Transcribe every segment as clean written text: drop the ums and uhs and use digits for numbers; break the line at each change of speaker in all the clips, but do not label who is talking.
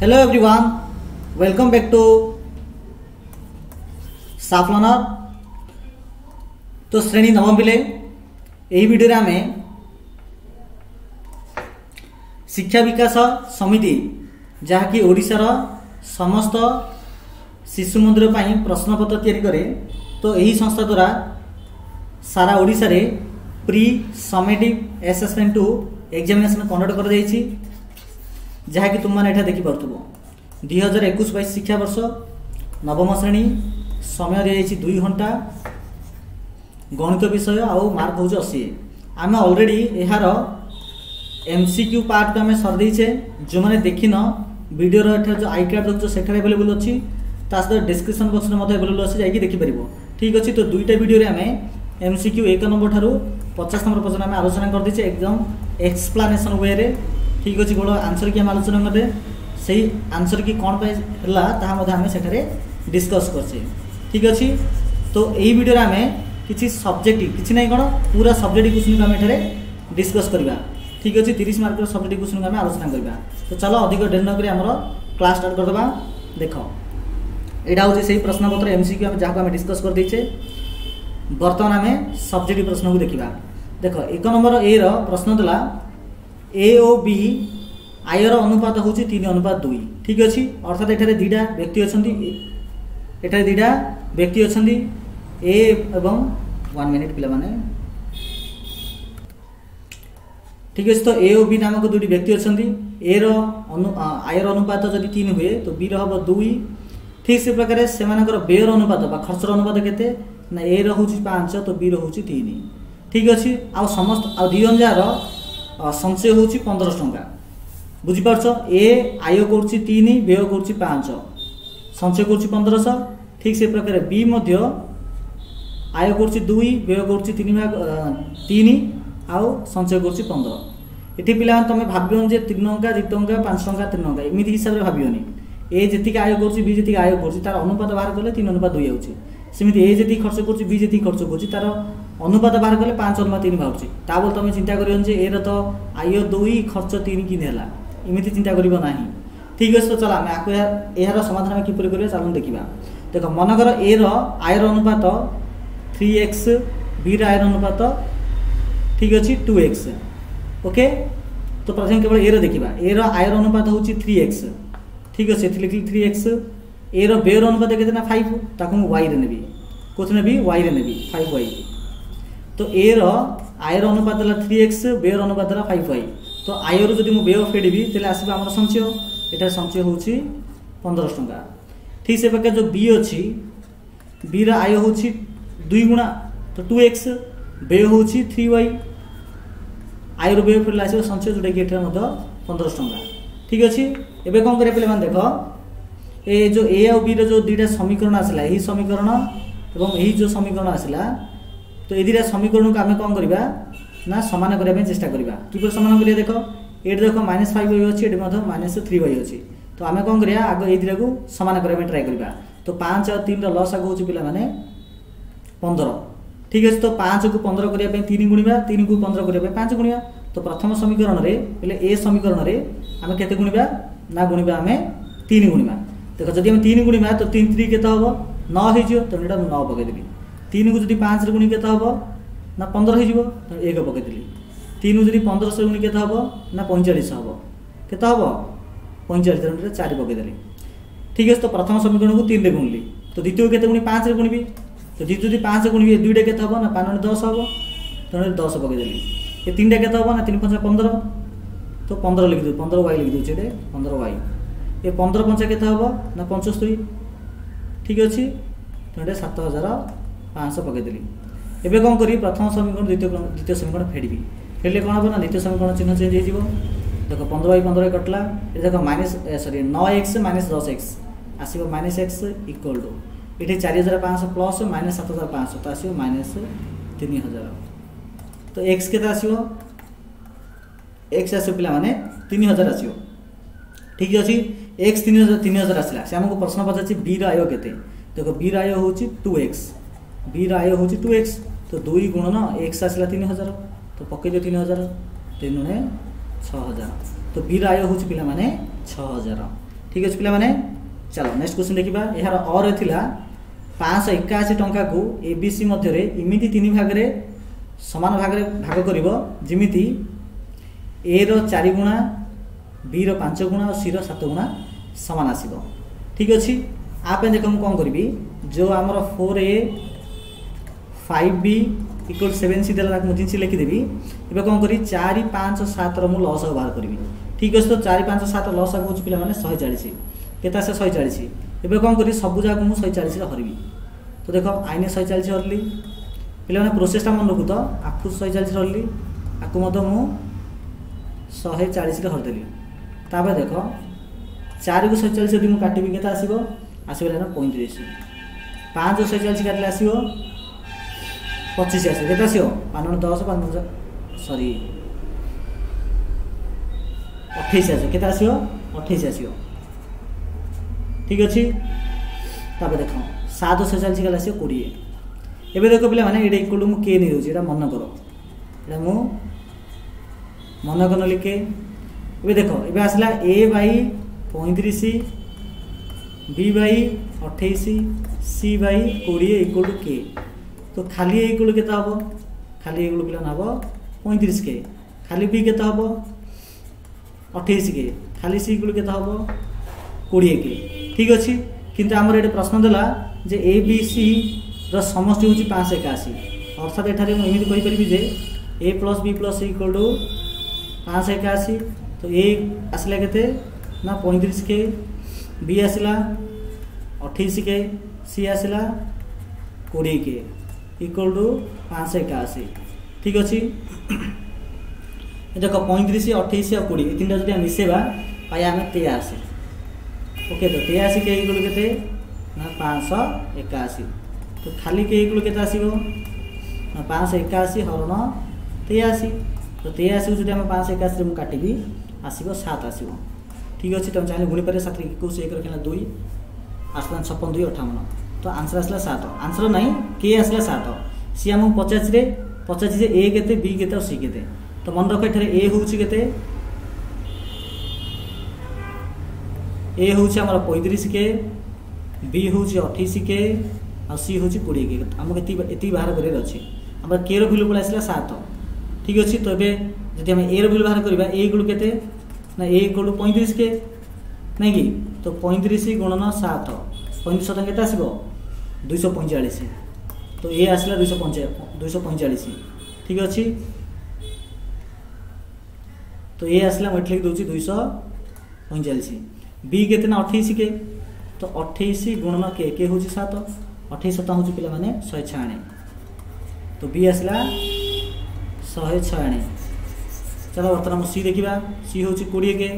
Hello everyone, welcome back to साफ learner. तो श्रेणी नवम पिले यही वीडियो आम शिक्षा विकास समिति जहाँकि ओडिशार समस्त शिशु मंदिर पर प्रश्नपत्र तैयारी करे। तो यही संस्था द्वारा सारा ओडिशा रे pre summative assessment two examination conduct कर जाइछि, जहाँकि तुम मैंने एठा देखि पारथुबो 2021-22 शिक्षा वर्ष नवम श्रेणी समय दी 2 घंटा गणित विषय आउ मार्क हूँ 80। आम ऑलरेडी यार एमसीक्यू पार्ट को आम सरदेचे। जो मैंने देखिन वीडियो जो आई कार्ड देखो से अवेलेबल अच्छी, सहित डिस्क्रिप्शन बॉक्स में अवेलेबल अच्छी, जाकि देखिपर। ठीक अच्छे। तो दुईटा वीडियो आम एमसीक्यू 1 नंबर ठारू 50 नंबर पर्यटन आम आलोचना करदे एकदम एक्सप्लानेशन वे रे। ठीक अच्छे। गोड़ आंसर की आम आलोचना करदे से आंसर की कौन आम से डिस्कस करछे। ठीक अच्छे। तो यही वीडियो आम किसी सब्जेक्ट किसी ना कौन पूरा सब्जेक्ट क्वेश्चन को आम एठारे डिस्कस करवा। ठीक अच्छे। 30 मार्क सब्जेक्ट क्वेश्चन को आम आलोचना करवा। तो चलो अधिक डेरी नक क्लास स्टार्ट करदे। देख यहाँ हूँ से प्रश्नपत्र एमसीक्यू जहाँ आम डिस्कस कर देचे। बर्तमान आम सब्जेक्ट प्रश्न को देखा। देख 1 नंबर ए प्रश्न देला ए ओ बी आयर अनुपात हूँ 3:2। ठीक अच्छे। अर्थात एठारे दीटा व्यक्ति अच्छा, एठारे दीटा व्यक्ति अच्छा ए एवं 1 मिनिट पिला माने। ठीक अच्छे। तो ए ओ बी नामक दुटी व्यक्ति अच्छा। ए आयर अनुपात जब 3 हुए तो बी हम 2। ठीक से प्रकार से व्ययर अनुपात खर्चर अनुपात केते ना ए हूँ 5 तो बी हूँ 3। ठीक अच्छे। आ समस्त आर संचय हूँ 1500 टंका। बुझीपार। ए आय कर 3 व्यय कर 5 संचय कर 1500। ठीक से प्रकार बी आय कर 2 व्यय कर 3 आउ संचय कर 15। ये पिला तुम भावन जे 3 टंका 2 टंका 5 टंका 3 टंका एमती हिसाब से भावन। ए जी आय कर बी जी आय कर तार अनुपात बाहर कले 3:2 आउची। सेमती ए जी खर्च कर बी जी खर्च कर तार अनुपात बाहर कले 5:3 बाहर। ताबल तुम चिंता कर ए तो आय 2 खर्च 3 कि एमती चिंता करना। ठीक अच्छे। तो चल आम यार समाधान किपर कर चल देखा। देख मनकर ए आयर अनुपात 3x बी आयर अनुपात ठीक अच्छे 2x। ओके। तो प्रथम केवल ए देखा। ए आयर अनुपात हूँ 3x। ठीक अच्छे। लिखी 3x। ए व्ययर अनुपात के 5 ताकू वाई रे नेबी। कौन नेबी वाई रे नेबी 5y। तो ए आयर अनुपात 3x व्ययर अनुपात 5y। तो आयर जब मुझे व्यय फेड़ी तेल आसो आम संचय। यहाँ संचय हूँ 1500 टंका। ठीक से प्रकार जो बी अच्छी बी आय हूँ 2 गुणा तो 2x व्यय हूँ 3y। आयर व्यय फेरले आस संचय जोटा कि 1500 टंका। ठीक अच्छे। एवं कौन करें पे देख ए जो ए आउ बी जो 2टा समीकरण आसला यही समीकरण एवं यही जो समीकरण आसला तो ये 2टा समीकरण को आम कौन करवा ना सामान करने चेष्टा करवा। कि सामान करिया देख ये देख -5y अच्छी ये -3y अच्छी। तो आम कौन करिया आग ये 2टा को सामान करने ट्राए करवा। तो 5 और 3 लस आग हूँ पिला माने 15। ठीक अच्छे। तो 5 को 15 करने 3 गुणा 3 को 15 करने 5 गुणा। तो प्रथम समीकरण में ए समीकरण में आम के गुणा ना गुणा आम 3 गुणा। देख जब आम 3 गुणा तो 3 3 के हम 9 हो। तो यहाँ 9 पकईदेवी। 3 को जब 5 गुणी के हम ना 15 हो। 1 पकईदेली। 3 को जब 15 से गुणी के हम ना 45 हम के 45 तेनाली 4 पकईदेली। ठीक है। तो प्रथम समीकरण को 3 रे गुणली तो द्वितीय के गुणी 5 रे गुणबी। तो द्वितीय जब 5 गुणी 2टा के हम ना 5 10 हम तेनाली 10 पकईदेली। ये 3टा के हम ना 3 5 15 तो 15 लिखिदे 15y लिखिदे ये 15y। ये 15 5 के हम ना 75। ठीक अच्छे। तो 7500 पकईदेली। एवं कौन करी प्रथम समीकरण द्वितीय समीकरण फेड़ी फेरले कौन हम ना द्वितीय समीकरण चिन्ह चेंज हो। देख 15y कटला। ये देख -9x -10x आसो -x इक्वल टू ये 4500 प्लस -7500 तो आसो -3000। तो x के आसो x आसो पिला माने 3000 आसो। ठीक अच्छे। x 3000 आसला से आमको प्रश्न पचार बी आय के। देख बी आय हूँ 2x बी आय हूँ 2x। तो 2 गुणन x आसला 3000 तो पकईदे 3000 3 × 6000। तो बी आय हूँ पिला माने 6000। ठीक अच्छे पे चलो नेक्स्ट क्वेश्चन देखा यार और थिला 581 टंका को एबीसी मध्य इमिति 3 भाग रे समान भाग रे भाग करिवो जिमिति ए रो 4 गुणा बी रो 5 गुणा और सी रो 7 गुणा समान आसीबो ठीक अच्छे आप देखो मुझे कौन करी जो आमर 4a 5b इक्वल 7c देला मुझे लिखिदेवी एवं कौन करी 4 5 7 रु लस बाहर करी ठीक अच्छे तो 4 5 7 लस हूँ पे 140 केता से 140 एवं कौन करी सब जगह मुझे 140 हरबी तो देख आईने 140 हरली पे प्रोसेसटा मन रखु तो आपको 140 हरली आपको मत मुझे 140 हरदेली तापर देख 4 को 140 यदि मुझे काटि के आसो आसो 35 5 140 काटिले आसो 25 आस के आसो 5 10 5 सॉरी 28 आस के आसो 28 आसो ठीक अच्छे तापर देख 7 140 कल आसो 20 एवं देख पे मैंने ये इक्वल मुझे के नहीं दूसरी मन कर मु मन कर लिखे ये देख ये आसला A by 35 B by 28 C by 20 equal to K तो खाली इक्वल के हम खाली इक्वल पे हम 35 के खाली बी के हम 28 के खाली सी इक्वल के हम 20 के ठीक अच्छे किंतु आमर ये प्रश्न देला जे ए बी सी समष्टि हूँ 581 अर्थात एठारे मुझे कहीपरि जे A plus B plus equal to 581 तो ए आसला के ना 35 के बी आसला 28 के सी आसला 20 के इक्वल टू 581 ठीक अच्छे देख 35 28 और 20 तीन जो मिसेबा पाया आम 83 ओके तो 83 के इक्वल के ना 581 तो खाली के इक्वल के आसो ना 581 हरण 83 तो 83 को जो 581 मुझे काटि आसो 7 आसो ठीक अच्छे तुम चाहिए गुणी पारे 7 को 1 रखना 2 आसला 56 2 58 तो आंसर आसला 7 आंसर ना के आसला 7 सी आम 50 जे ए के बी के और सी के तो मन रख ए हूँ के ए हूँ आम 35 के बी हूँ 28 के और सी हूँ 20 के आमको ये बाहर कर अच्छे आम के रैल्यू पड़ा आसला 7 ठीक अच्छे तो ये जब आम ए रैल्यू बाहर करवा ए इक्वल के ना ए इक्वल 35 के नहीं कि तो 35 गुणन 7 35 7 के आसो 245 तो ए आसला 245 ठीक अच्छे तो ये आसला मुझे लिख दूसरी 245 बी के 28 के तो 28 गुणन के हूँ 7 28 7 हूँ पे 196 तो बी आसला 196 चलो बर्तमान सी देखा सी हूँ 20 के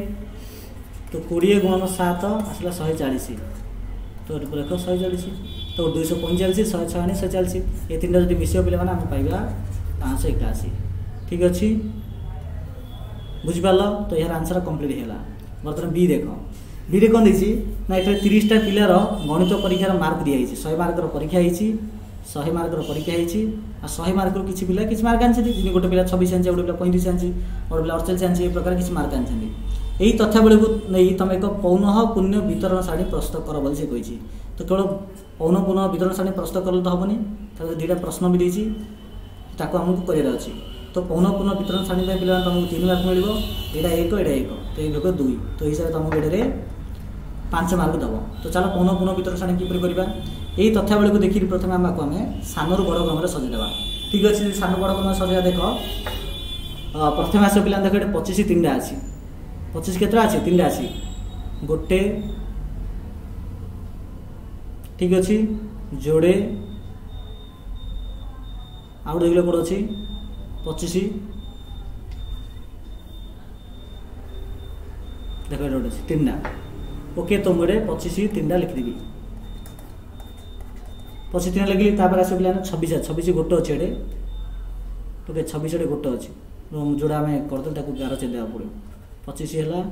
तो 20 गुणन 7 आसला 140 तो देख 140 तो 245 196 140 ये तीन जो मिसे पे आम पाइबा 581 ठीक अच्छे बुझिपार तो यार आंसर कंप्लीट है बर्तमान बी देख बी रे कौन देखिए ना ये 30टा पिलार गणित परीक्षार मार्क दिखाई 100 मार्कर परीक्षा होती 100 मार्कर परीक्षा होती 100 मार्कर किसी पिला किसी मार्क आनी गोटे पिला 26 आनी गोटे पिला 35 आनी गोटे पिला 48 आनी प्रकार किसी मार्क आनी यही तथ्यावली को नहीं तुम एक पौनः पुण्य वितरण सारणी प्रस्तुत कर बोली से कही तो केवल पौनः पुनः वितरण सारणी प्रस्तुत कले तो हेनी दुईटा प्रश्न भी देती आमको करार अच्छे तो पौनः पुनः वितरण सारणी पे पे तुमको 3 मार्क मिल यहाँ 1 यहाँ 1 तो ये 2 तो हिसाब से तुमको ये 5 मार्क दब तो चलो पौनः पुनः वितरण सारणी किपरि करवा यही तथ्यावली को देखिए प्रथम आम आम सानू बड़ क्रम सजाइदेवा ठीक अच्छे सानू बड़ क्रम सजा देख प्रथम आस पे देख 25 3टा अच्छी 25 के अच्छे 3टा अच्छी गोटे ठीक अच्छे जोड़े आउ गोटे कौन अच्छी 25 देख ये 3टा ओके तो मुझे 25 3टा लिखिदेवी 25 3 लिखिली आस पे 26 गोटे अच्छे ये ओके 26 गोटे अच्छे जोड़ा आम करदे 11 चेदेवा पड़ो 25 है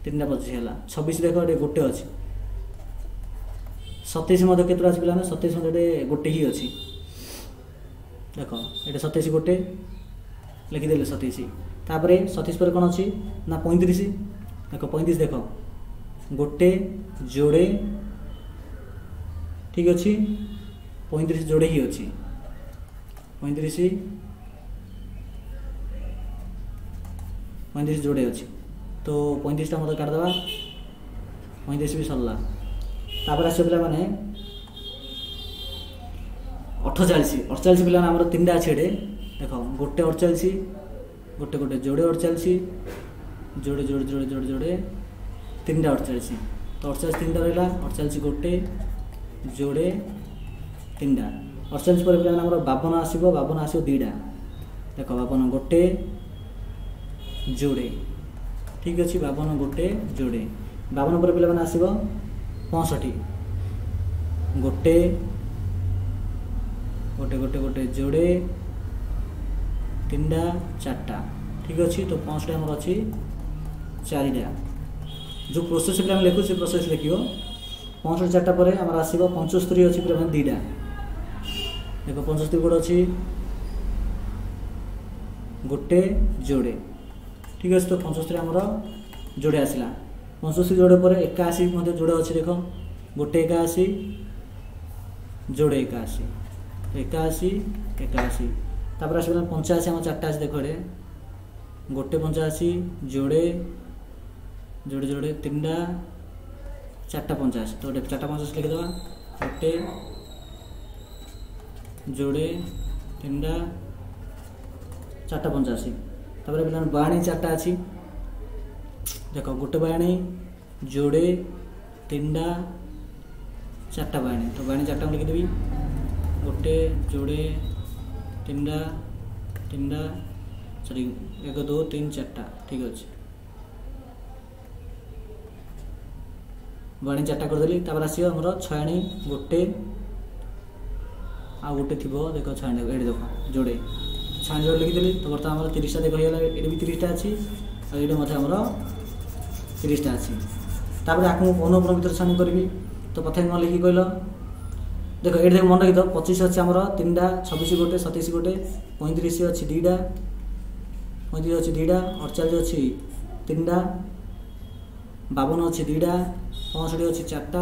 3टा 25 है 26 देख ये गोटे अच्छे 27 के अच्छे पे 27 गोटे ही अच्छी देख ये 27 गोटे लिखिदे 27 तापर 27 पर कौन अच्छी ना 35 देख 35 देख गोटे जोड़े ठीक अच्छे 35 जोड़े ही अच्छी 35 जोड़े अच्छी तो 35 टा मतलब काटदेवा 35 भी सरला तापर आस पे मैंने 48 पे आम 3टा अच्छे देख गोटे 48 गोटे गोटे जोड़े 48 जोड़े जोड़े जोड़े जोड़े जोड़े 3टा 48 तो 48 3टा रहा 48 गोटे जोड़े 3टा 48 पर पे आम 52 आसो 2टा देख 52 गोटे जोड़े ठीक अच्छे 52 गोटे जोड़े 52 पर पे आसो 65 गोटे गोटे गोटे गोटे जोड़े 3टा 4टा ठीक अच्छे तो 65 आम अच्छी 4टा जो प्रोसेस पे लिखु से प्रोसेस लिख 65 4टा पर आम आसो 75 अच्छी पूरा 2टा देख 75 गोटे अच्छी गोटे जोड़े ठीक अच्छे तो 75 आमर जोड़े आसला 75 जोड़े पर 81 जोड़े अच्छे देख गोटे 81 जोड़े 81 81 81 तापर आस 85 आम 4टा अच्छे देख गोटे 85 जोड़े जोड़े जोड़े 3टा 4टा 85 तो 4टा 85 लिखिदेवा गोटे जोड़े 3टा 4टा 85 तापर पे 42 4टा अच्छी देख गोटे 42 जोड़े 3टा 4टा 42 तो 42 4टा लिखिदेवी गोटे जोड़े 3टा 3टा सॉरी 1 2 3 4टा ठीक अच्छे 42 4टा करदेली तापर आसो आमर 6 गोटे आ गोटे थी देख 6 ये देख जोड़े 6 जोड़े लिखिदेली तो बर्तमान आम 30टा देख ये भी 30टा अच्छी और ये आमर 30टा अच्छी तापर आपको अनुक्रम भर छाणी करी तो प्रथम कौन लिखिक कहल देख ये देख मन रखी 25 अच्छे आमर 3टा 26 गोटे 27 गोटे 35 अच्छी 2टा 35 अच्छी 2टा 48 अच्छी 3टा 52 अच्छी 2टा 65 अच्छी 4टा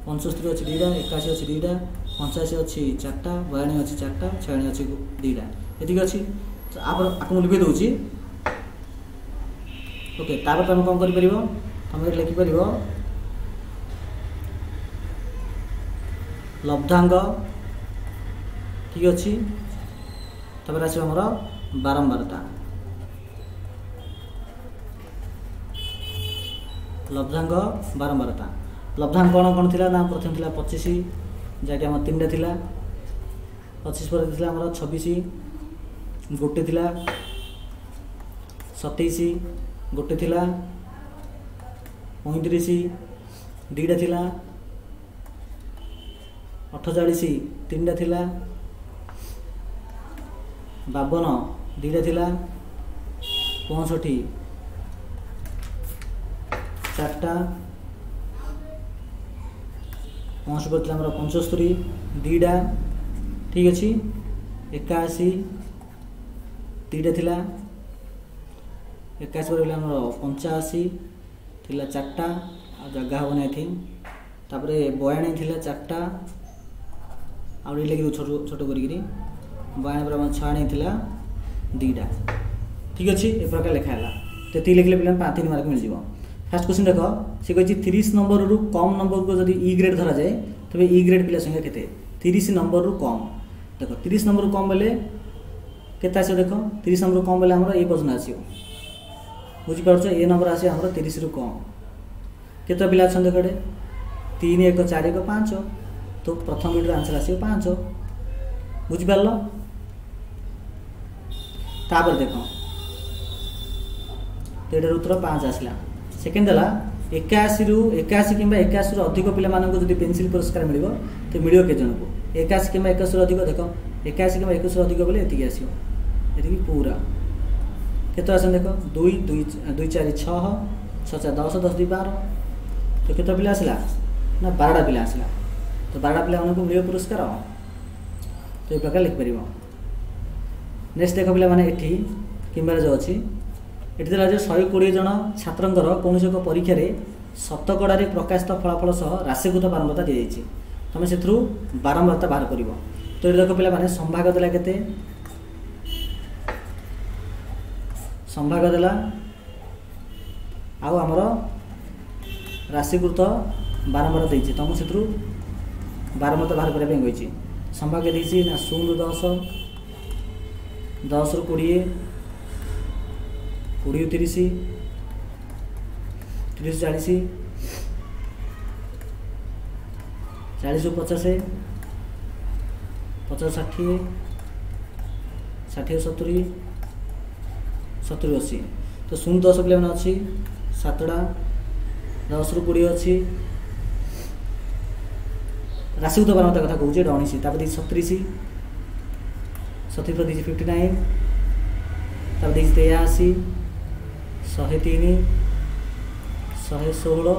75 अच्छी 2टा 81 अच्छी 2टा 85 अच्छी 4टा 42 अच्छी 4टा 96 अच्छी 2टा ये अच्छी आप लिखी दूसरी ओके तापर तुम कौन कर तुम ये लिखिपर लब्धांग ठीक अच्छी तापर आस बारंबारता लब्धांग बारंबारता लब्धांग कौन कौन थी ना प्रथम थी 25 जहाँकि आम 3टा थी 25 पर थी आम 26 गोटे थी 27 गोटे थी 35 2टा थी 48 3टा थी 52 2टा थी 65 4टा 65 पर 75 2टा ठीक अच्छे 81 2टा थी 81 पर 85 थी 4टा आ जगह हम ना थी तापर 42 थी 4टा आउ लिखी छोट छोट कर 42 पर 6 थी 2टा ठीक अच्छे ए प्रकार लिखाला तो ये लिखले पे 3 मार्क मिल जाए फास्ट क्वेश्चन देख सी कही 30 नंबर रु कम नंबर को जब ई ग्रेड धरा जाए तेज ई ग्रेड पिला संख्या केते 30 नंबर रु कम देख 30 नंबर कम बेले केते आसो देख 30 नंबर कम बेले हमर ए पर्यंत आसो बुझिपारछ ए नंबर आसे हमर 30 रु कम केते पिला छन देख 3 1 4 1 5 तो प्रथम वीडियो आंसर आसो 5 बुझिपारल तापर देख तेडर उत्तर 5 आसला सेकेंड है 81 रु 81 कि 81 अधिक पिला जब पेंसिल पुरस्कार मिल तो मिल के जन को 81 कि 81 अधिक देख 81 कि 21 अधिक बोले ये आसो ये पूरा केत आस देख 2 2 2 4 6 6 4 10 10 2 12 तो केत पिला आसला ना 12टा पिला आसला तो 12टा पिला मिल पुरस्कार तो ये प्रकार लिखिपर नेक्स्ट देख पिला माने एठी किंबा जो अच्छी ये 120 जन छात्रंकर कौन एक परीक्षा शतकड़ा प्रकाशित फलाफल सह राशिकृत बारंबारता दी जाइए तुम से बारंबारता बाहर कर। तो ये देख पे संभाग देला केते संभाग देला आउ आमर राशिकृत बारंबार देती तुमको से बारंबारता बाहर करने कही संभाग देती ना 0 10 10 ରୁ 20 20 30 30 40 40 ରୁ 50 50 60 60 70 70 80 तो 0 10 पे अच्छी 7टा 10 ରୁ 20 अच्छी राशिकृत बारंबारता कथा कहूँ 19 तापर 37 70 दी 59 तब दी 83 103 116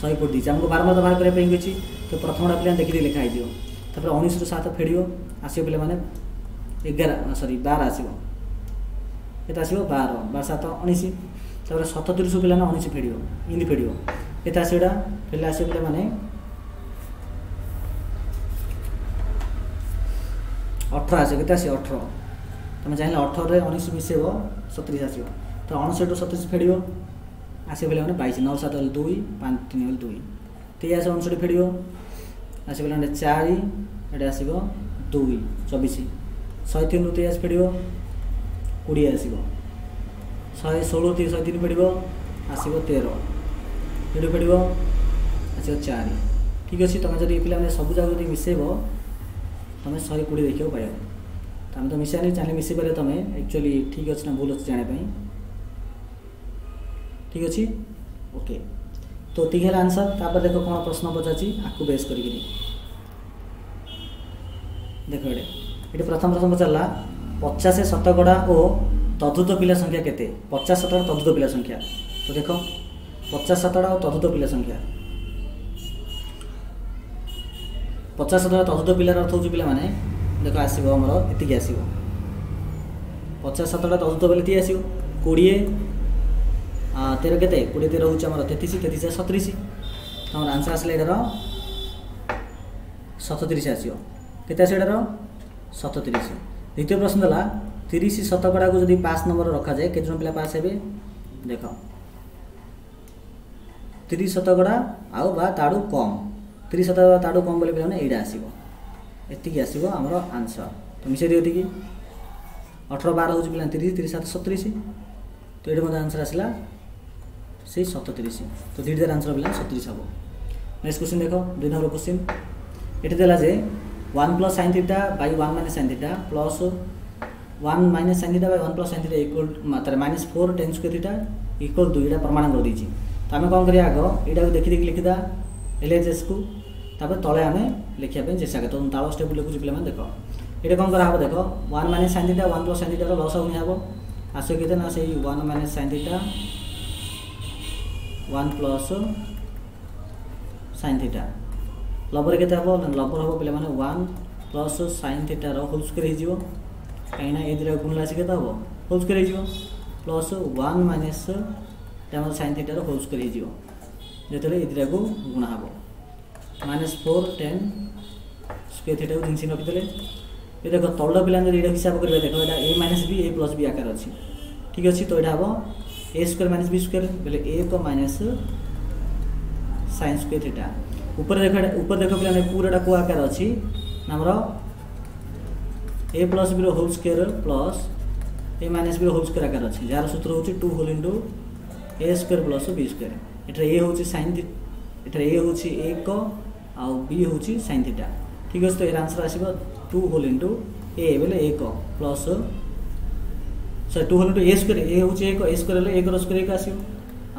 100 दी हमको बारंबार बाहर करने कही। तो प्रथम पे देखिए लिखाई दियो तापर 19 ରୁ 7 फेड़ आस पे 11 सॉरी 12 आसो ये आसो 12 12 7 19 तापर 77 पे 19 फेड़ इन फेड़ ये आसोटा पे आस पे 18 आस के 18 तुम चाहिए 18 रे 19 मिसेब 37 आसो तो 59 ରୁ 37 फेड़ आस पे 22 9 7 2 5 3 2 तेईस 59 फेड़ आस पे 4 ये आसो 2 24 103 ରୁ 23 फेड़ 20 आसो 116 103 फेड़ आसो 13 फेड़ फेड़ आसो 4 ठीक अच्छे तुम जब पे सब जगह जो मिसेब तुम 120 देखा पाइब तुम तो मिसानी चाहिए मिसई पारे तुम एक्चुअली ठीक अच्छे ना भूल अच्छे जानापी ठीक अच्छे ओके। तो ठीक है आंसर तापर देख कौन प्रश्न पचार आपको बेस कर देख ये प्रथम प्रश्न पचारा 50 शतकड़ा और तद्भुत पिला संख्या केते 50 शतकड़ा तद्भुत पिला संख्या। तो देख 50 शतकड़ा और तद्भुत पिला संख्या 50 शतकड़ा तद्भुत पिलार अर्थ हो पिला माने देख आसो आमर एतिक आसो 50 शतकड़ा तद्भुत बेले ती आसो 20 13 केते 20 13 हूँ आम 33 33 37 तुम आंसर आसला एटार 37 आसो केते आसो एटार 37। द्वितीय प्रश्न देला 30 शतकड़ा को जब 5 नंबर रखा जाए केते जन पिला पास हेबे देख 30 शतकड़ा आउ बा ताड़ू कम 30 शतकड़ा ताड़ू कम बोले पे एटा आसो एतिक आसो आमर आंसर तो मिसाई दियो कि 18 12 हूँ पे 30 30 7 37 तो ये मतलब आंसर आसला से 37 तो धीरे आंसर पे 37 हम। नेक्स्ट क्वेश्चन देख 2 नंबर क्वेश्चन ये देला जे 1 plus sine theta by 1 minus sine theta plus 1 minus sine theta by 1 plus sine theta equal मात्रा minus 4 tan square theta equal 2 ये प्रमाण कर दीजिए। तो आम कौन करिया आग यहाँ देखी देखी लिखिदा LHS को तापर तले आम लिखापी चेष्टा कर। तो ताल स्टेप लिखुची पे देख ये कौन करा देख 1 minus sine theta 1 plus sine theta लस आउ हम आस के ना से 1 minus sine theta 1 plus sine theta लबर के लबर हम पे 1 प्लस साइन थीटार होल स्क्वायर हो कहीं ए दुटा गुणला से हम होल स्क्वायर हो प्लस 1 माइनस साइन थीटार होल स्क्वायर हो जो ए दुटा को गुणा हम -4 tan स्क्वायर थीटा को जिनसी रखीदे ये देख तल पिला ये हिसाब करेंगे देख यहाँ a minus B a plus B आकार अच्छी ठीक अच्छे। तो यहाँ हम a square minus B square बोले a को माइनस साइन स्क्वायर थीटा ऊपर देख पे पूराटा को आकार अच्छी आमर a plus B whole square plus a minus B whole square आकार अच्छी जार सूत्र हूँ 2 whole into a square plus B square ये हूँ साइन एटा ए हूँ 1 आउ बी हूँ साइन थीटा ठीक अच्छे। तो ये आंसर आसो 2 होल इंटू ए बोले 1 प्लस सॉरी 2 होल इंटू ए स्क्वायर ए हूँ 1 ए स्क्वायर 1 स्क्वायर 1 आसो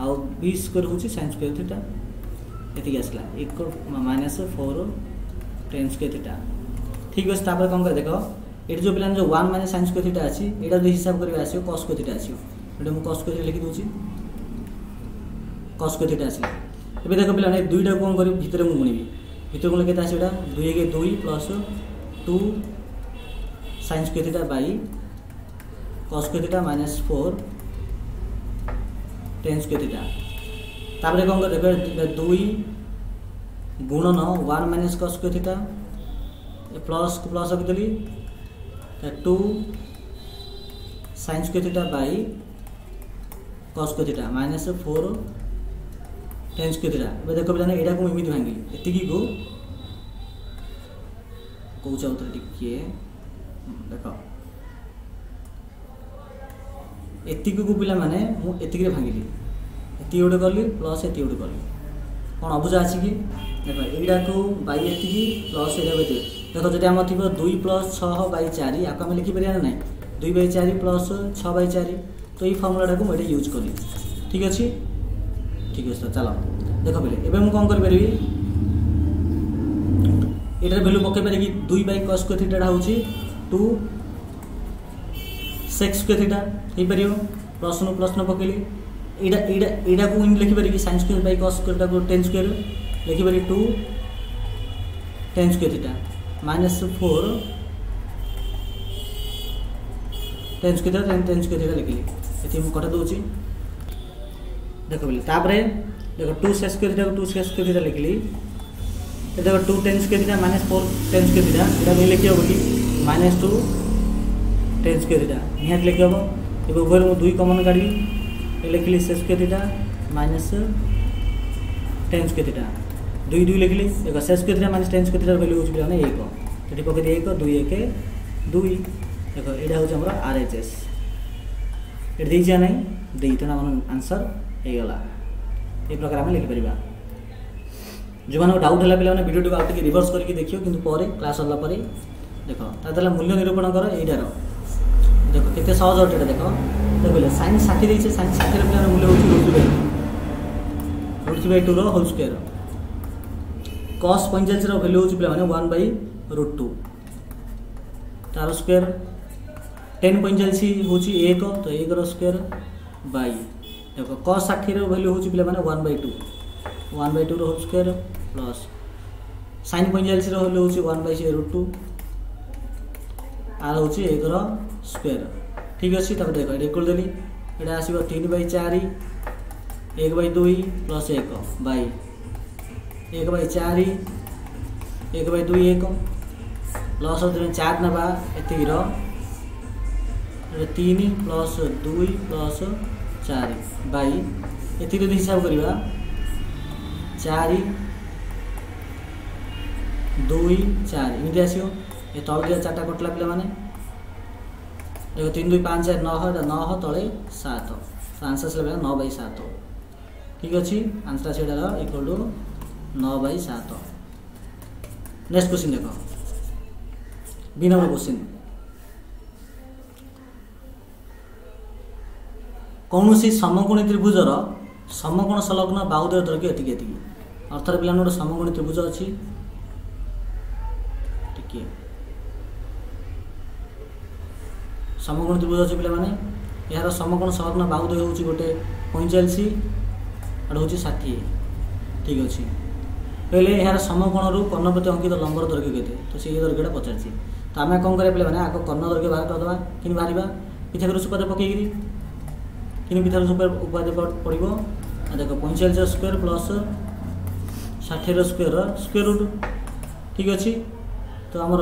आउ बी स्क्वायर हूँ साइन स्क्वायर थीटा ये आसला इक्वल -4 tan स्क्वायर थीटा ठीक अच्छे। तापर कौन कर देख ये जो पे जो 1 माइनस साइन स्क्वायर थीटा अच्छी यहाँ जो हिसाब कर आसो cos स्क्वायर थीटा आसो ये मुझे cos स्क्वायर लिखी दूसरी cos स्क्वायर थीटा आसला ये देख पे दुईटा कौन कर भितर मुझे गुणिबी भितर गुण के 2 के 2 plus 2 sine square theta by cos square theta -4 tan square theta तापर कौन कर देखो 2 गुणन 1 minus cos square theta plus को प्लस रखिदेली 2 sin square theta by cos square theta minus 4 tan square theta अब देखो पिलाने एडा को एमिति भांगिली एतिकी को कहूँ चाहूँ टिके देख एतिक को पिला माने मु एतिक रे भांगिली एति गोटे कली प्लस एति गोटे कली कौन अबुझा अच्छी कि देख एटा को बाई एतिकी प्लस एटा बेते देखो जदि आम थी 2 प्लस 6 बाई 4 या आम लिखिपर ना 2 बाई 4 प्लस 6 बाई 4 तो ये फर्मुला को मुझे यूज करी ठीक अच्छे तो चलो देख पे एवं मुझे कौन करी एटार भैल्यू पकई पारे कि 2 बाई cos स्क्वायर थीटा हूँ 2 sec स्क्वायर थीटा हो पार प्लस न पकईली एटा को लिखिपर कि sin square by cos square को tan स्क्वायर लिखिपर 2 tan square theta minus 4 tan square theta लिखिली ये मुझे कटा दूसरी देख बोली देखो 2 sec स्क्वायर थीटा को 2 sec स्क्वायर थीटा लिखिली देखो 2 tan square theta minus 4 tan square theta यहाँ लिखी हम कि माइनस 2 tan स्क्वायर थीटा निहत लिखी हम ये उभय मुझे 2 कमन काढ़ी लिखिली sec square theta minus tan square theta 2 लिखिली देखो sec square theta minus tan square theta value हो 1 तो पकड़ 1 2 1 2 देखो यहाँ हूँ आम RHS ये देखिए ना दे तेना आंसर होगला ये प्रकार आम लिखिपर जो मैंने डाउट है पे वीडियो को आगे रिवर्स करके देखियो किंतु पर क्लास सरला देख ताला मूल्य निरूपण कर यहीटार देखो केते सहज अटे देखो देखो sin 60 देछे sin 60 रे मूल्य होची √2 रो होल स्क्वायर cos 45 रो वैल्यू होची पे माने 1/√2 तार स्क्वायर tan 45 होची 1 तो 1 रो स्क्वायर बाय देखो cos 60 रो वैल्यू होची पे माने 1/2 1/2 रो होल स्क्वायर प्लस sin 45 रो वैल्यू होची 1/√2 आर होची 1 रो स्क्वायर ठीक अछि तब देखो एटा इक्वल देली एटा आसीबो 3/4 1/2 प्लस 1 बाय 1/4 1/2 1 प्लस 4 नबा एति रो 3 प्लस 2 प्लस 4 बाय एति रे हिसाब करबा 4 2 4 इमिति आसियो ए तल दिया 4टा कटला पिला माने देखो 3 2 5 4 9 9 तले 7 तो आंसर से 9/7 ठीक अच्छे आंसर से इक्वल टू 9/7 नेक्स्ट क्वेश्चन देखो 2 नंबर क्वेश्चन कौन सी समकोणी त्रिभुजर समकोण संलग्न बाहुद्वय दैर्घ्य एतिक अर्थात पे गोटे समकोणी त्रिभुज अच्छी टिके समकोण त्रिभुज अच्छे पे यार समकोण संलग्न बाहुद्वय हूँ गोटे 45 और हूँ 60 ठीक अच्छे पहले यार समकोण रु कर्ण प्रति अंकित लंबर दैर्घ्य केते तो से दैर्घ्यटा पचार तो आम कौन करें पे आग कर्ण दैर्घ्य बाहर करदे कि बाहर पिथागोरस उपाध्याय पकईकि कि पिथागोरस उपाध्याय पड़ो देखो 45 स्क्वायर प्लस 60 स्क्वायर रूट ठीक अच्छे तो आमर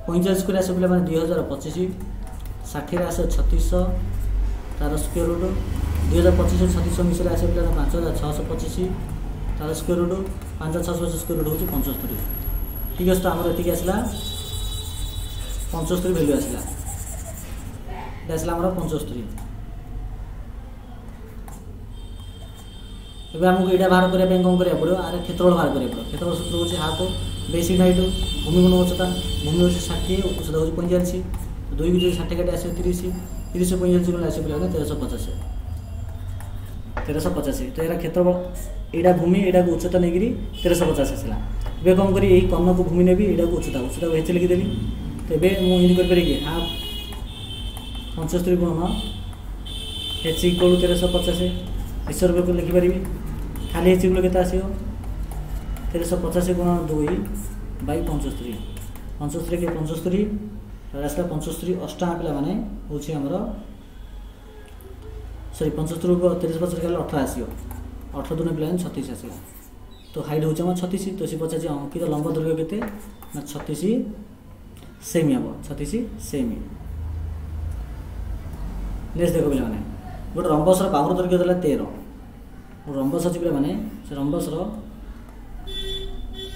45 स्क्वायर आस पे 2025 60 आसे 3600 तार स्क्वायर रूट 2025 3600 मिश्र आसे पे 5625 तार स्क्वायर रूट 5625 स्क्वायर रूट हूँ 75 ठीक है तो आमर ये आसला 75 भैल्यू आसला आसला आमर 75 एवं आमको यहाँ बाहर करने कौन करा पड़ो आर क्षेत्रफल बाहर करा पड़ो क्षेत्रफल सूत्र हूँ हाफ बेसिक हाइट भूमि गुण उच्चता भूमि हूँ 60 उच्चता हूँ 45 2 को जो 60 काटे आस 30 30 45 गुण आस पे 1350 तो यार क्षेत्रफल यहाँ भूमि यहाँ उच्चता नहीं 1350 आसला ए कौन करी कर्ण को भूमि नेबी यहाँ को उच्चता को लिखिदेली तो ये मुझे करें हाफ 75 गुण एच इक्वल 1350 ईश्वर को लिखिपारि खाली एच इक्वल के 1350 गुण 2/75 75 के 75 आसला 75 अष्टांग पे हूँ आमर सॉरी 75 को 30 पचर गले 18 आसीबो 18 दुने प्लान 36 आसीबो तो हाइट होचे हम 36 तो सी पचासी अंकित लंब दैर्घ्य केते ना 36 सेमी हम 36 सेमी। नेक्स्ट देखो पिला माने गोटे रंबस बाहुर दैर्घ्य देला 13 रंबस अछि पिला माने से रंबस रो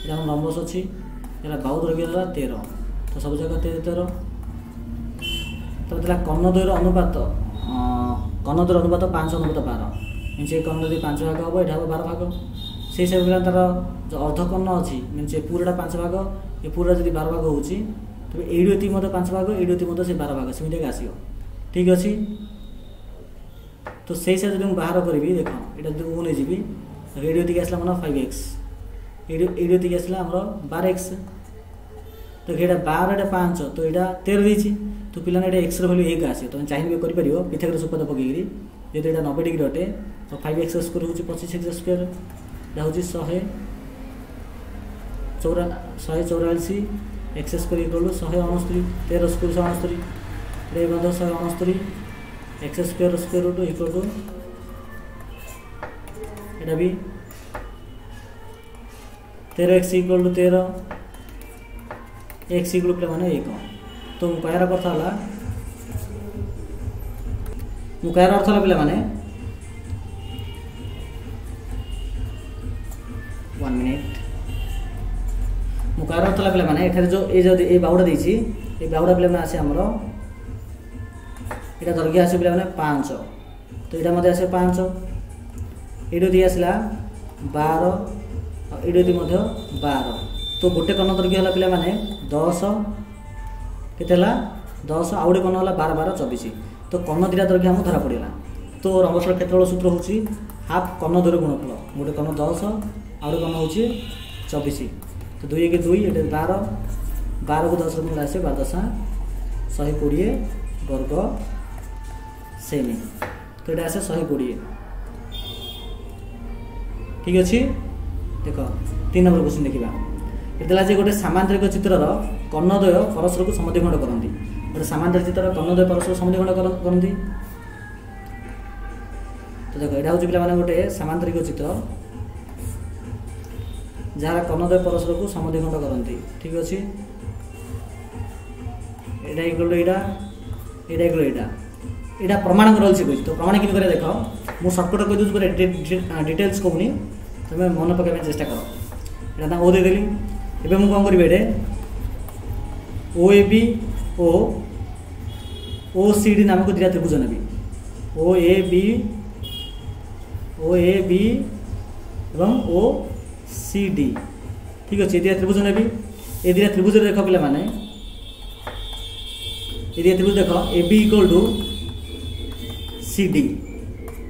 एटा रंबस अछि एला बाहुर दैर्घ्य देला 13 तो सब जगह 13 तो देला कर्णद्वयर अनुपात कर्णद्वयर अनुपात 5:12 मीन्स ए कर्ण यदि 5 भाग हम एटा 12 भाग से हिसाब से तार जो अर्धकर्ण अच्छी मीन्स ए पूराटा 5 भाग ये पूरा जब 12 भाग होती तेज एटी 5 भाग एटी से 12 भाग सेमती आसो ठीक अच्छे तो से हिसाब से बाहर करी देख यहाँ जो नहीं जी एटी आसला मन 5x एटी आसला 12x तो ये 12 एटा 5 तो यहाँ 13 देती तो पाने एक्स रैल्यू 1 आसे तुम चाहिए कर पिथागोरस उपपाद्य पकईकरी जेहतु यहाँ 90 डिग्री अटे तो 5x स्क्वायर हूँ 25x स्क्वायर हूँ 144 एक्स स्क्वायर इक्वल 169 13 स्क्वायर 169 169 x square square root equal to एटा भी 13x इक्वल टू 13 x इक्वल टू माने 1 तो कहर अर्थ है कहर अर्थ है पे माने 1 मिनिट मुझे अर्थ है पे एठार जो ये बाहुड़ा देती ये बाहुड़ा पे आसे आमर यहाँ दैर्घ्य आस पे 5 तो यहाँ मत आस 5 ये आसला 12 ये 12 तो गोटे कर्ण दैर्घ्य है पे 10 के 10 आउ गए कर्ण है 12 12 24 तो कर्ण दुटा दैर्घ्य आम धरा पड़ा तो रंबसर क्षेत्रफल सूत्र हूँ हाफ कर्ण द्वयर गुणफल गोटे कर्ण 10 आउ कर्ण हूँ 24 तो 2 1 2 ये 12 12 को 10 गुण आसे 12 120 वर्ग सेमी तो ये आसे 120 ठीक अच्छे देख 3 नंबर क्वेश्चन देखा ये गोटे सामांतरिक चित्रर कर्णद्वय परस्पर को समद्विखंड करती गोटे सामांतरिक चित्र कर्णद्वय परस्पर समद्विखंड करती तो देख यहाँ हूँ पे गोटे सामांतरिक चित्र जहाँ कर्णद्वय परस्पर को समद्विखंड करती ठीक अच्छे यहाँ इक्वल टू यहाँ इक्वल यहाँ प्रमाण कर तो प्रमाण कि देख मुझे सर्टकट कही दूसरी डिटेल्स कहूनी तुम मन पकड़ चेष्टा कर यहाँ ओ देदेली एवं मुझे कौन करी ये ओ ए बी ओ सी डी नामक दुटा त्रिभुज नेबी ओ ए बी एवं ओ सी डी ठीक अच्छे ये त्रिभुज नेबी ये दुटा त्रिभुज देख पे मैंने ये त्रिभुज देख A B equal to C D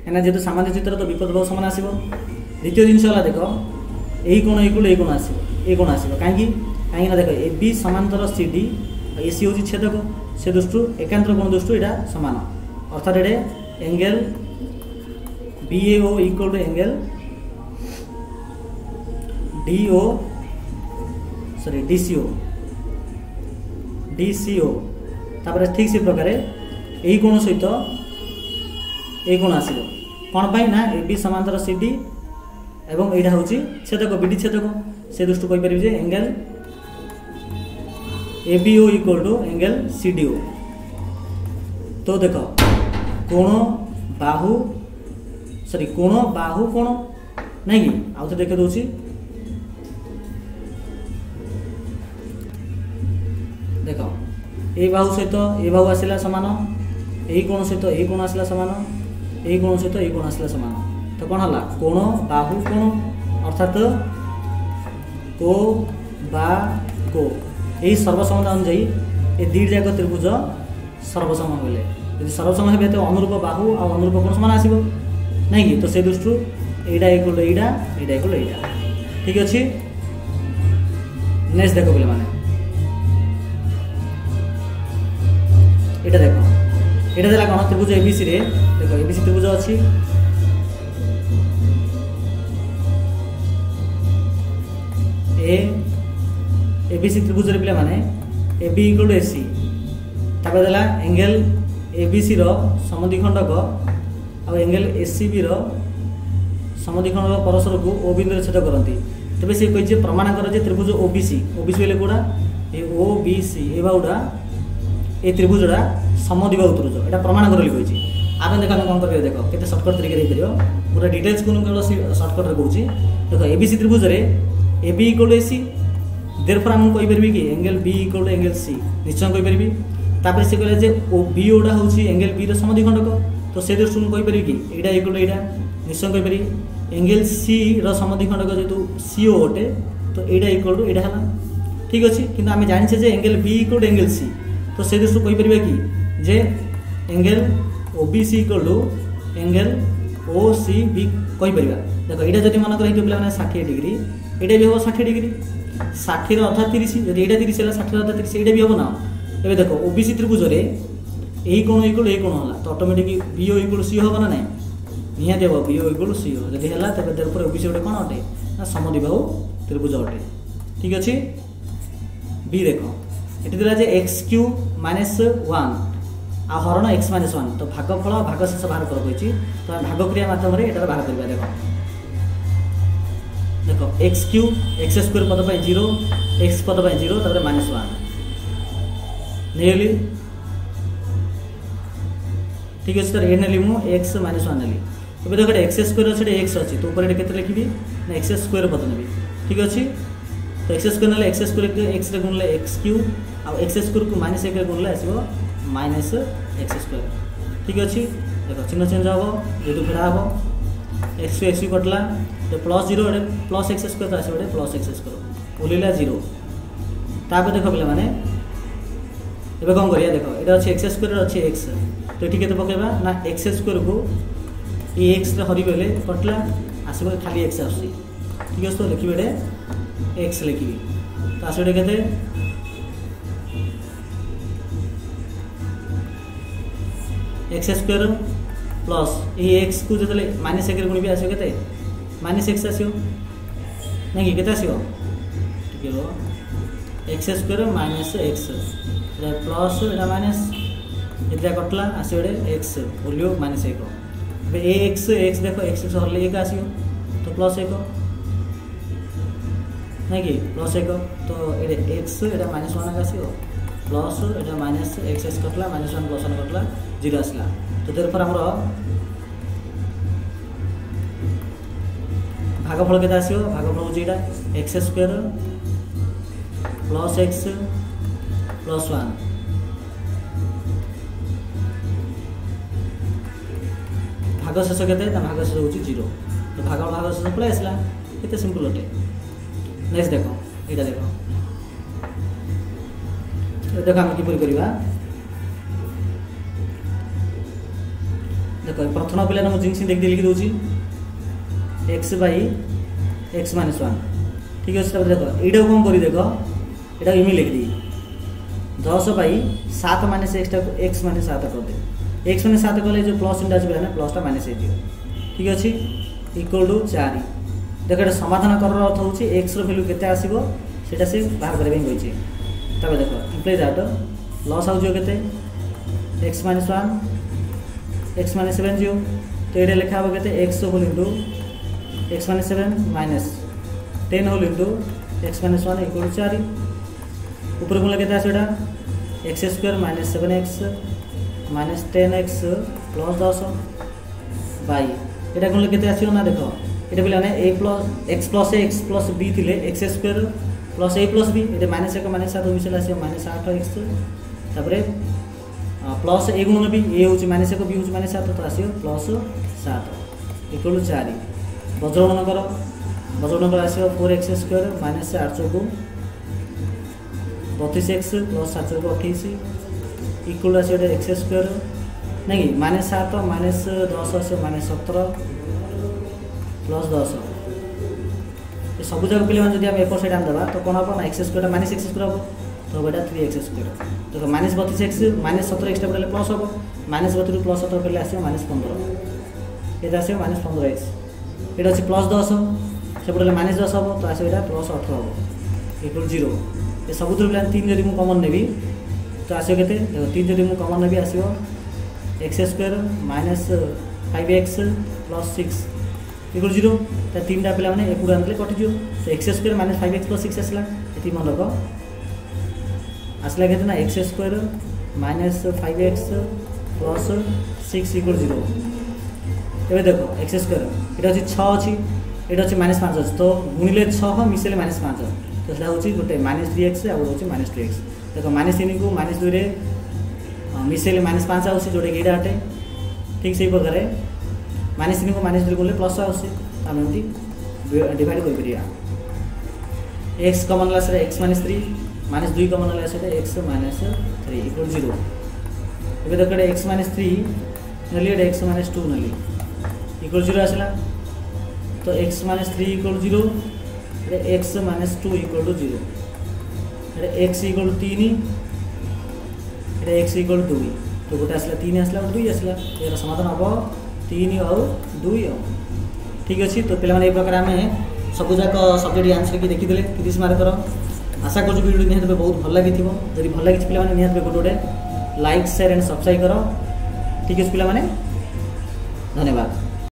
है जेहतु सामान्य चित्र तो विपद बहुत समान आसो द्वितीय जिनस देख यही कोण इक्वल यही कोण आसो ये कोण आसो कहीं देख ए बी समांतर सी डी ए सी हूँ छेदक से दृष्टि एकांतर कोण दृष्टि यहाँ सामान अर्थात ये angle B A O equal to angle D O sorry D C O तापर ठीक से प्रकार यही कोण सहित यही कोण आसो कौन पाई ना ए बी समांतर सी डी एवं यहाँ हूँ छेदक बी डी छेदक से दृष्टि कहीपर angle A B O equal to angle C D O तो देख कोण बाहु सॉरी कोण बाहु कोण नहीं कि आउ देखे दूसरी देख ये बाहु सहित ये बाहु आसला सामान यही कोण सहित यही कोण आसला सामान यही कोण सहित यही कोण आसला सामान तो कौन है कोण बाहु कोण अर्थात को बा को यही सर्वसमता अनुजाई ये दुईट जाक त्रिभुज सर्वसम बोले यदि सर्वसम है तो अनुरूप बाहु और अनुरूप कोण समान आसो नहीं कि तो से दृष्टि यहाँ इक्वल टू यहाँ इक्वल टू यहाँ ठीक अच्छे नेक्स्ट देख पे मैंने यहाँ देख यहाँ देला कौन त्रिभुज एबीसी रे देख एबीसी त्रिभुज अच्छी एबीसी त्रिभुज पे मैंने A B equal to AC तापर देला एंगल एबीसी रो समद्विखंडक आ एंगल एसीबी रो समद्विखंड परस्पर को ओ बिंदु छेद करती तेज सी कही प्रमाण कर त्रिभुज ओबीसी ओबीसी बोले कौड़ा ये ओबीसी ए बाउडा ये त्रिभुजटा समद्विबाहु त्रिभुज यहाँ प्रमाण कर कही आम देख आम कौन कर देख के सर्टकट तरीके पूरा डिटेल्स को केवल सर्टकट कहूँ देख एबीसी त्रिभुज A B equal to AC therefore आम कहीपरि कि angle B equal to angle C निश्चय कहीपरि तापर से कहले ओ बी ओडा हूँ एंगल बी समद्विखंडक तो से दृष्टि कहीपरि कि यहाँ इक्वल टू यहाँ निश्चय कहीपरि एंगल सी समद्विखंडक जेहतु सीओ अटे तो यहाँ इक्वल टू यहाँ है ठीक अच्छे किंतु आम जाने जे angle B equal to angle C तो से दृष्टि कहीपर कि जे angle O B C equal to angle O C B कहीपर देख यहाँ जब मन कर पे 60 डिग्री यहाँ भी हम 60 डिग्री 60 अधा 30 जब यहाँ 30 है 60 अधा 30 यहाँ भी हम ना ये देख ओबीसी त्रिभुज यही कोण इक्वल यही कोण है तो ऑटोमेटिक बीओ इक्वल सी हम ना निहाती हम बीओ इक्वल सी जब है तेज देयरफॉर ओबीसी गोटे कौन अटे ना समद्विबाहु त्रिभुज अटे ठीक अच्छे बी देख ये दिला एक्स क्यू माइनस 1 आ हरण एक्स माइनस 1 तो भागफल भागशेष बाहर कर कही तो भाग क्रिया माध्यम बाहर करवा देख देख एक्स क्यू एक्स स्क्वायर पद पर 0 एक्स पद पर 0 तापर माइनस 1 नेली ठीक अच्छे तो ये नेली मुझे एक्स माइनस 1 नेली अब देख एक्स स्क्वायर अच्छे एक्स अच्छी तो ऊपर के लिखी ना एक्स स्क्वायर पद नेबी ठीक अच्छे तो एक्स स्क्वायर ना एक्स स्क्वायर एक्स गुणले एक्स क्यू आ एक्स स्क्वायर को माइनस 1 गुणले आसो माइनस एक्स स्क्वायर ठीक अच्छे देख चिन्ह चेंज हम जेहतु फेड़ा हम एक्स एक्स कटला तो प्लस 0 प्लस एक्स स्क्वायर तो आसो प्लस एक्स स्क्वायर ओल्ला 0 तापर देख पे मैंने एवं कौन करिया देख ये अच्छे एक्स स्क्वायर अच्छे एक्स तो ये के पकेबा ना एक्स स्क्वायर को ये एक्स हरिगले कटला आसो खाली एक्स आस ठीक है तो लिखे एक्स लिखी तो आसो के एक्स स्क्वायर प्लस ये एक्स को जो माइनस 1 गुण भी आसो के माइनस एक्स आसो नहीं कि आसो x square minus x plus यहाँ माइनस इतना कटला आसो एक्स ओल्यो माइनस 1 ए एक्स एक्स देख एक्स हरले 1 आसो तो प्लस 1 नहीं कि प्लस 1 तो ये एक्स यहाँ माइनस 1 आसो प्लस यहाँ माइनस एक्स एक्स कटला माइनस 1 प्लस 1 कटला 0 आसला तो देयरफॉर आमर भागफल के आसो भागफल हूँ यहाँ x square plus x plus 1 भागशेष के भागशेष हूँ 0 तो भागशेष पलि आसला के सिंपल अटे नेक्स्ट देख यहाँ देख आम किपर करवा देख प्रथम पिला मुझे जिनस देखिए लिखी दूसरी एक्स बाई एक्स माइनस 1 ठीक अच्छे देख यहाँ कौन कर देख यहाँ इमी लिखी 10 बाई 7 माइनस एक्स माइनस 7 कर दे एक्स माइनस 7 कले जो प्लस इंटा आसो ना प्लसटा माइनस हो ठीक अच्छे इक्वल टू 4 देख ये समाधान कर अर्थ हूँ एक्स भैल्यू के आसो से बाहर करने कही तब देख इम्प्लाइज आउट लस आगे एक्स माइनस 1 एक्स माइनस 7 जो तो ये लिखा हम के x whole into x minus 7 minus 10 whole into x minus 1 equal 4 ऊपर गुणले के आसो x square minus 7x minus 10x plus 10 by यहाँ गुणले के आसो ना देख ये पे A plus x plus B थे x square plus A plus B ये माइनस 1 माइनस 7 मिसल आस माइनस 8x तापर प्लस ए गुण भी ए हूँ माइनस 1 बी हूँ माइनस 7 तो आसो प्लस 7 इक्वल 4 वज्रगुण कर वज्रगुण कर आसो 4x स्क्वायर माइनस 8 चौको 32x प्लस 7 चौको 28 इक्वल आसो एक्स स्क्वायर नहीं माइनस 7 माइनस 10 आसो माइनस 17 प्लस 10 ये सब जगह पे जब हम एपर साइड आम देवा तो कौन हम ना x square minus x square हम तो बेटा 3x स्क्वायर तो माइनस 32x माइनस 17x पड़े प्लस हम माइनस 32 प्लस 17 पड़े आस माइनस 15 ये आस माइनस 15x ये अच्छे प्लस 10 से पड़े माइनस 10 हम तो आस प्लस 18 हम इक्वल 0 ये सब पे 3 जब मुझे कमन नेबी तो आसो के 3 जब मुझे कमन नेबी आसो x square minus 5x plus 6 equal 0 तो तीनटा पिला माने एपुड आनले कटि जो तो x square minus 5x plus 6 आसला एति मन रख आसला केतना x square minus 5x plus 6 equal 0 एबे देखो x स्क्वायर एटा अछि 6 अछि एटा अछि माइनस 5 अछि तो गुणिले 6 मिसेले माइनस 5 तो सेटा होछि गोटे माइनस 3x आ होछि माइनस 2x देखो माइनस 3 को माइनस 2 रे मिसेले माइनस 5 आउछि जोटे गेडा हटे ठीक से प्रकार माइनस 3 को माइनस 2 को प्लस आउछि हम एमती डिवाइड कर परिया x कॉमन ला से x माइनस 3 माइनस 2 कॉमन ला से x माइनस 3 इक्वल 0 एबे देखो x माइनस 3 नली x माइनस 2 नली इक्वल 0 आसला तो x minus 3 equal 0 x minus 2 equal 0 x equal 3 x equal 2 तो गोटे आसला 3 आसला 2 आसला यार समाधान हम 3 और 2 ठीक अच्छे तो पे ये प्रकार आम सबूक सब्जेक्ट आंसर की देखीदे 30 मार्कर आशा कर वीडियो निहत बहुत भल लगी जब भल लगी पे निहत गोटे गोटे लाइक शेयर एंड सब्सक्राइब कर ठीक है पे धन्यवाद।